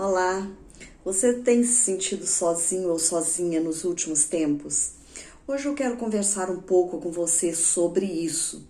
Olá, você tem se sentido sozinho ou sozinha nos últimos tempos? Hoje eu quero conversar um pouco com você sobre isso.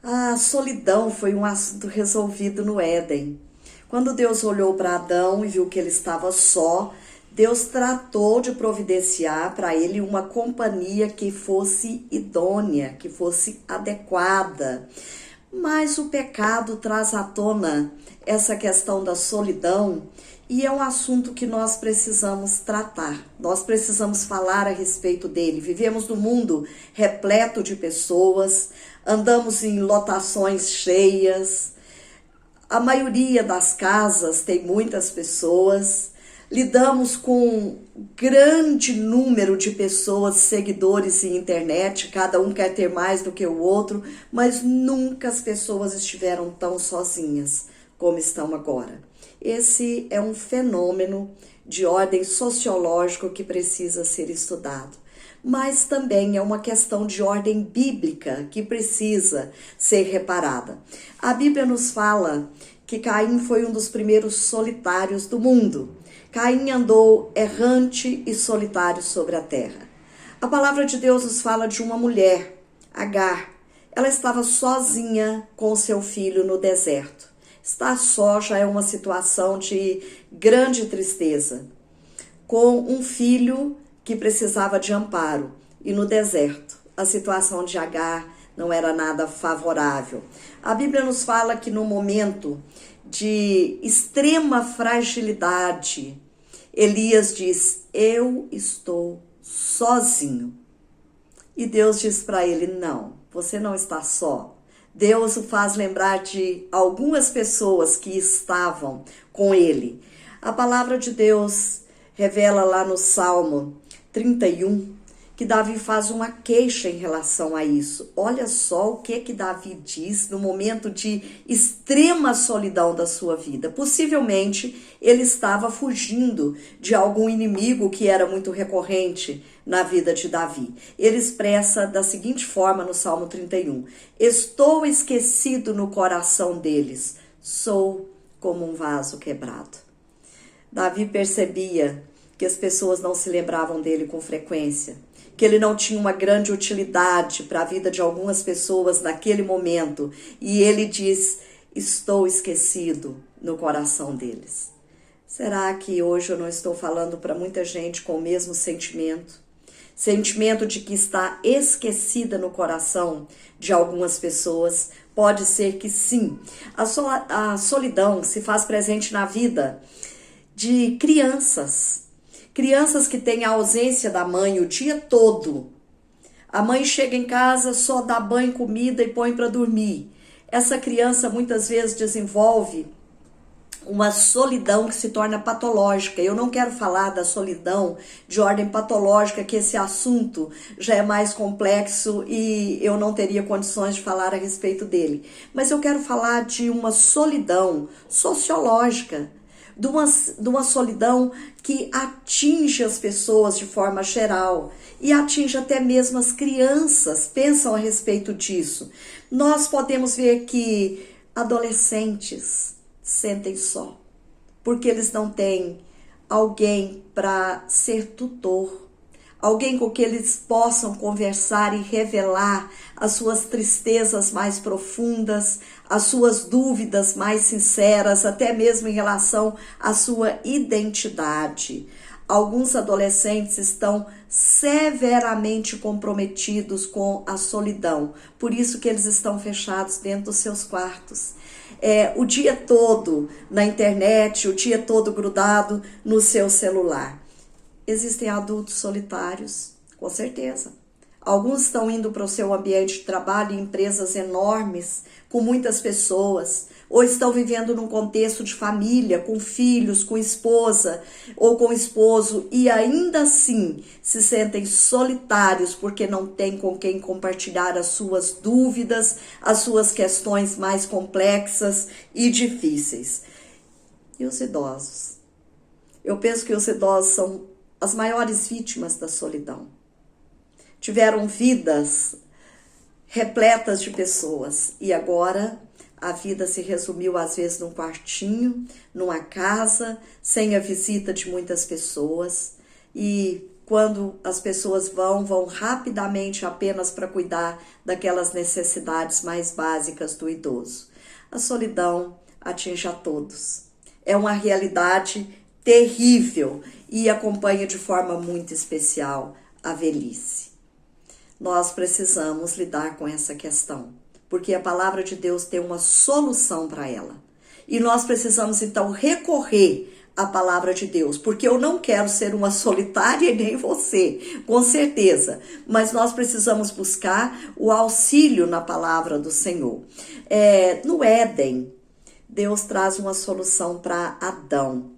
A solidão foi um assunto resolvido no Éden. Quando Deus olhou para Adão e viu que ele estava só, Deus tratou de providenciar para ele uma companhia que fosse idônea, que fosse adequada. Mas o pecado traz à tona essa questão da solidão e é um assunto que nós precisamos tratar. Nós precisamos falar a respeito dele. Vivemos num mundo repleto de pessoas, andamos em lotações cheias, a maioria das casas tem muitas pessoas, lidamos com um grande número de pessoas, seguidores em internet, cada um quer ter mais do que o outro, mas nunca as pessoas estiveram tão sozinhas como estão agora. Esse é um fenômeno de ordem sociológica que precisa ser estudado, mas também é uma questão de ordem bíblica que precisa ser reparada. A Bíblia nos fala que Caim foi um dos primeiros solitários do mundo. Caim andou errante e solitário sobre a terra. A palavra de Deus nos fala de uma mulher, Agar. Ela estava sozinha com seu filho no deserto. Estar só já é uma situação de grande tristeza, com um filho que precisava de amparo. E no deserto, a situação de Agar não era nada favorável. A Bíblia nos fala que no momento de extrema fragilidade, Elias diz: eu estou sozinho. E Deus diz para ele: não, você não está só. Deus o faz lembrar de algumas pessoas que estavam com ele. A palavra de Deus revela lá no Salmo 31 que Davi faz uma queixa em relação a isso. Olha só o que Davi diz no momento de extrema solidão da sua vida. Possivelmente ele estava fugindo de algum inimigo que era muito recorrente na vida de Davi. Ele expressa da seguinte forma no Salmo 31: estou esquecido no coração deles, sou como um vaso quebrado. Davi percebia que as pessoas não se lembravam dele com frequência, que ele não tinha uma grande utilidade para a vida de algumas pessoas naquele momento. E ele diz: estou esquecido no coração deles. Será que hoje eu não estou falando para muita gente com o mesmo sentimento? Sentimento de que está esquecida no coração de algumas pessoas? Pode ser que sim. A solidão se faz presente na vida de crianças que têm a ausência da mãe o dia todo. A mãe chega em casa, só dá banho, comida e põe para dormir. Essa criança muitas vezes desenvolve uma solidão que se torna patológica. Eu não quero falar da solidão de ordem patológica, que esse assunto já é mais complexo e eu não teria condições de falar a respeito dele. Mas eu quero falar de uma solidão sociológica, de uma solidão que atinge as pessoas de forma geral e atinge até mesmo as crianças. Pensam a respeito disso. Nós podemos ver que adolescentes sentem só, porque eles não têm alguém para ser tutor, alguém com que eles possam conversar e revelar as suas tristezas mais profundas, as suas dúvidas mais sinceras, até mesmo em relação à sua identidade. Alguns adolescentes estão severamente comprometidos com a solidão, por isso que eles estão fechados dentro dos seus quartos. O dia todo na internet, o dia todo grudado no seu celular. Existem adultos solitários, com certeza. Alguns estão indo para o seu ambiente de trabalho em empresas enormes, com muitas pessoas, ou estão vivendo num contexto de família, com filhos, com esposa ou com esposo, e ainda assim se sentem solitários porque não têm com quem compartilhar as suas dúvidas, as suas questões mais complexas e difíceis. E os idosos? Eu penso que os idosos são as maiores vítimas da solidão. Tiveram vidas repletas de pessoas e agora A vida se resumiu às vezes num quartinho, numa casa, sem a visita de muitas pessoas. E quando as pessoas vão rapidamente apenas para cuidar daquelas necessidades mais básicas do idoso. A solidão atinge a todos. É uma realidade terrível e acompanha de forma muito especial a velhice. Nós precisamos lidar com essa questão, porque a palavra de Deus tem uma solução para ela. E nós precisamos então recorrer à palavra de Deus, porque eu não quero ser uma solitária e nem você, com certeza, mas nós precisamos buscar o auxílio na palavra do Senhor. No Éden, Deus traz uma solução para Adão.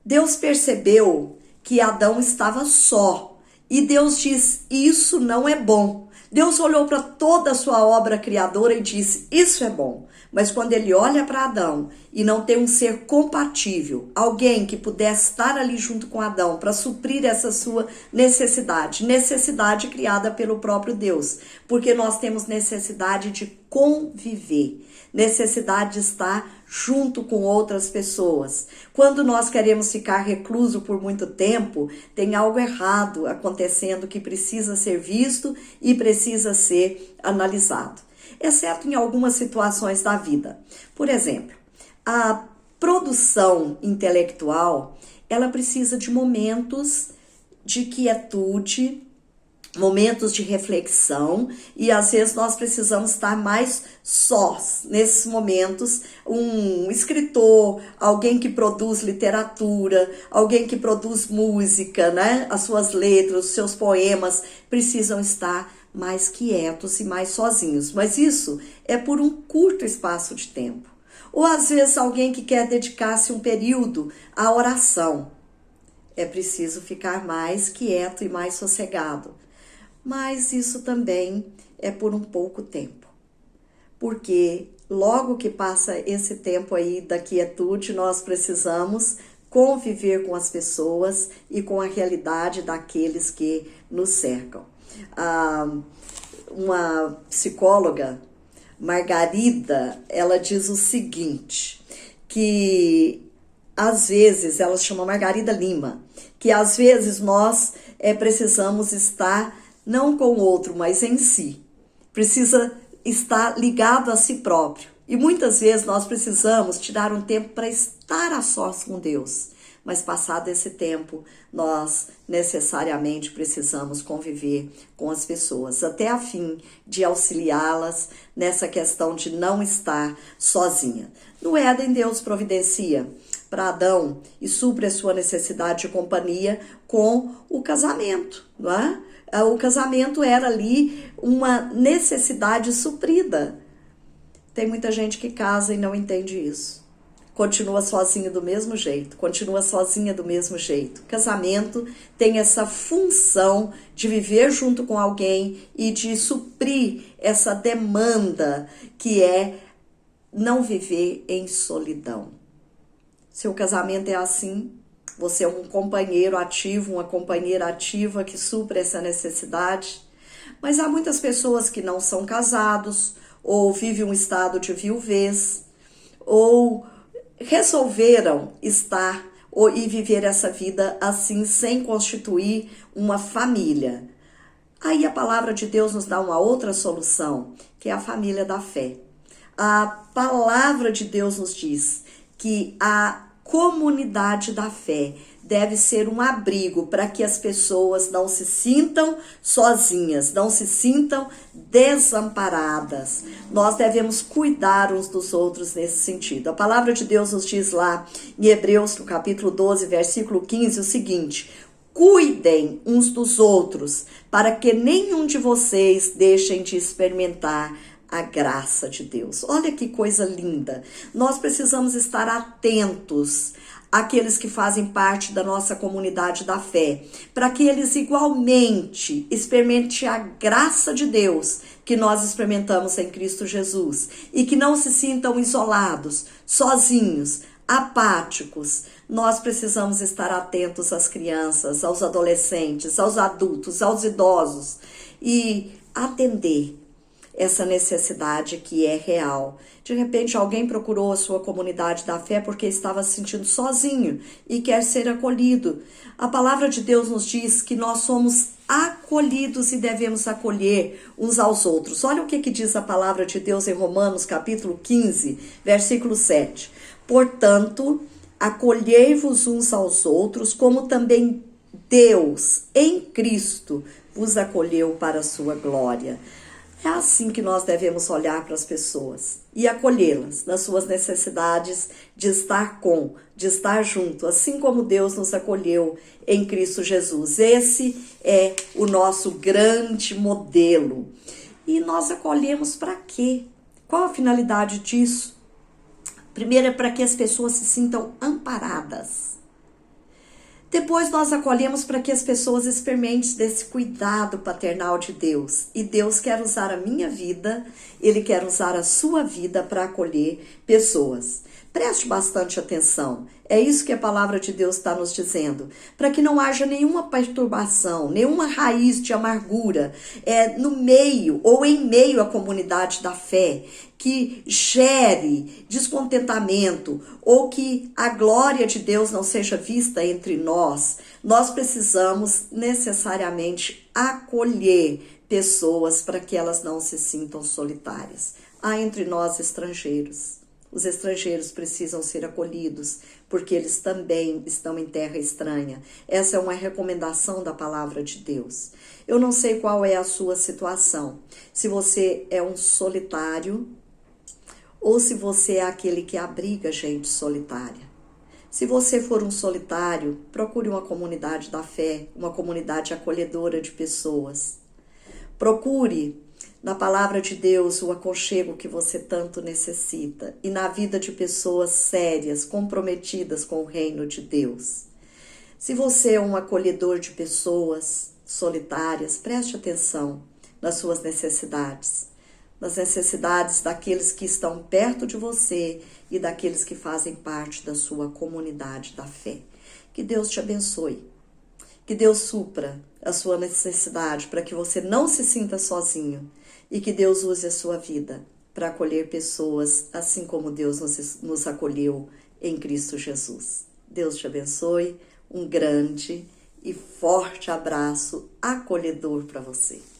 Deus percebeu que Adão estava só e Deus diz: isso não é bom. Deus olhou para toda a sua obra criadora e disse: isso é bom. Mas quando ele olha para Adão e não tem um ser compatível, alguém que pudesse estar ali junto com Adão para suprir essa sua necessidade criada pelo próprio Deus, porque nós temos necessidade de conviver, necessidade de estar junto com outras pessoas. Quando nós queremos ficar recluso por muito tempo, tem algo errado acontecendo que precisa ser visto e precisa ser analisado, exceto em algumas situações da vida. Por exemplo, a produção intelectual, ela precisa de momentos de quietude, momentos de reflexão, e às vezes nós precisamos estar mais sós nesses momentos. Um escritor, alguém que produz literatura, alguém que produz música, né? As suas letras, os seus poemas precisam estar mais quietos e mais sozinhos, mas isso é por um curto espaço de tempo. Ou às vezes alguém que quer dedicar-se um período à oração, é preciso ficar mais quieto e mais sossegado. Mas isso também é por um pouco tempo, porque logo que passa esse tempo aí da quietude, nós precisamos conviver com as pessoas e com a realidade daqueles que nos cercam. Uma psicóloga, Margarida, ela diz o seguinte, que às vezes, ela se chama Margarida Lima, que às vezes nós precisamos estar não com o outro, mas em si. Precisa estar ligado a si próprio. E muitas vezes nós precisamos tirar um tempo para estar a sós com Deus. Mas passado esse tempo, nós necessariamente precisamos conviver com as pessoas, até a fim de auxiliá-las nessa questão de não estar sozinha. No Éden, Deus providencia para Adão e supre a sua necessidade de companhia com o casamento, não é? O casamento era ali uma necessidade suprida. Tem muita gente que casa e não entende isso. Continua sozinho do mesmo jeito, continua sozinha do mesmo jeito. Casamento tem essa função de viver junto com alguém e de suprir essa demanda que é não viver em solidão. Seu casamento é assim, você é um companheiro ativo, uma companheira ativa que supre essa necessidade. Mas há muitas pessoas que não são casados, ou vivem um estado de viuvez, ou resolveram estar e viver essa vida assim, sem constituir uma família. Aí a palavra de Deus nos dá uma outra solução, que é a família da fé. A palavra de Deus nos diz que a comunidade da fé deve ser um abrigo para que as pessoas não se sintam sozinhas, não se sintam desamparadas. Nós devemos cuidar uns dos outros nesse sentido. A palavra de Deus nos diz lá em Hebreus, no capítulo 12, versículo 15, o seguinte: cuidem uns dos outros, para que nenhum de vocês deixem de experimentar a graça de Deus. Olha que coisa linda. Nós precisamos estar atentos àqueles que fazem parte da nossa comunidade da fé, para que eles igualmente experimentem a graça de Deus que nós experimentamos em Cristo Jesus e que não se sintam isolados, sozinhos, apáticos. Nós precisamos estar atentos às crianças, aos adolescentes, aos adultos, aos idosos e atender essa necessidade que é real. De repente, alguém procurou a sua comunidade da fé porque estava se sentindo sozinho e quer ser acolhido. A palavra de Deus nos diz que nós somos acolhidos e devemos acolher uns aos outros. Olha o que diz a palavra de Deus em Romanos, capítulo 15, versículo 7. Portanto, acolhei-vos uns aos outros, como também Deus, em Cristo, vos acolheu para a sua glória. É assim que nós devemos olhar para as pessoas e acolhê-las nas suas necessidades de estar de estar junto, assim como Deus nos acolheu em Cristo Jesus. Esse é o nosso grande modelo. E nós acolhemos para quê? Qual a finalidade disso? Primeiro é para que as pessoas se sintam amparadas. Depois nós acolhemos para que as pessoas experimentem desse cuidado paternal de Deus. E Deus quer usar a minha vida, Ele quer usar a sua vida para acolher pessoas. Preste bastante atenção. É isso que a palavra de Deus está nos dizendo. Para que não haja nenhuma perturbação, nenhuma raiz de amargura no meio ou em meio à comunidade da fé, que gere descontentamento ou que a glória de Deus não seja vista entre nós, nós precisamos necessariamente acolher pessoas para que elas não se sintam solitárias. Há entre nós estrangeiros. Os estrangeiros precisam ser acolhidos, porque eles também estão em terra estranha. Essa é uma recomendação da palavra de Deus. Eu não sei qual é a sua situação. Se você é um solitário, ou se você é aquele que abriga gente solitária. Se você for um solitário, procure uma comunidade da fé, uma comunidade acolhedora de pessoas. Procure na palavra de Deus o aconchego que você tanto necessita e na vida de pessoas sérias, comprometidas com o reino de Deus. Se você é um acolhedor de pessoas solitárias, preste atenção nas suas necessidades, nas necessidades daqueles que estão perto de você e daqueles que fazem parte da sua comunidade da fé. Que Deus te abençoe, que Deus supra a sua necessidade para que você não se sinta sozinho e que Deus use a sua vida para acolher pessoas assim como Deus nos acolheu em Cristo Jesus. Deus te abençoe, um grande e forte abraço acolhedor para você.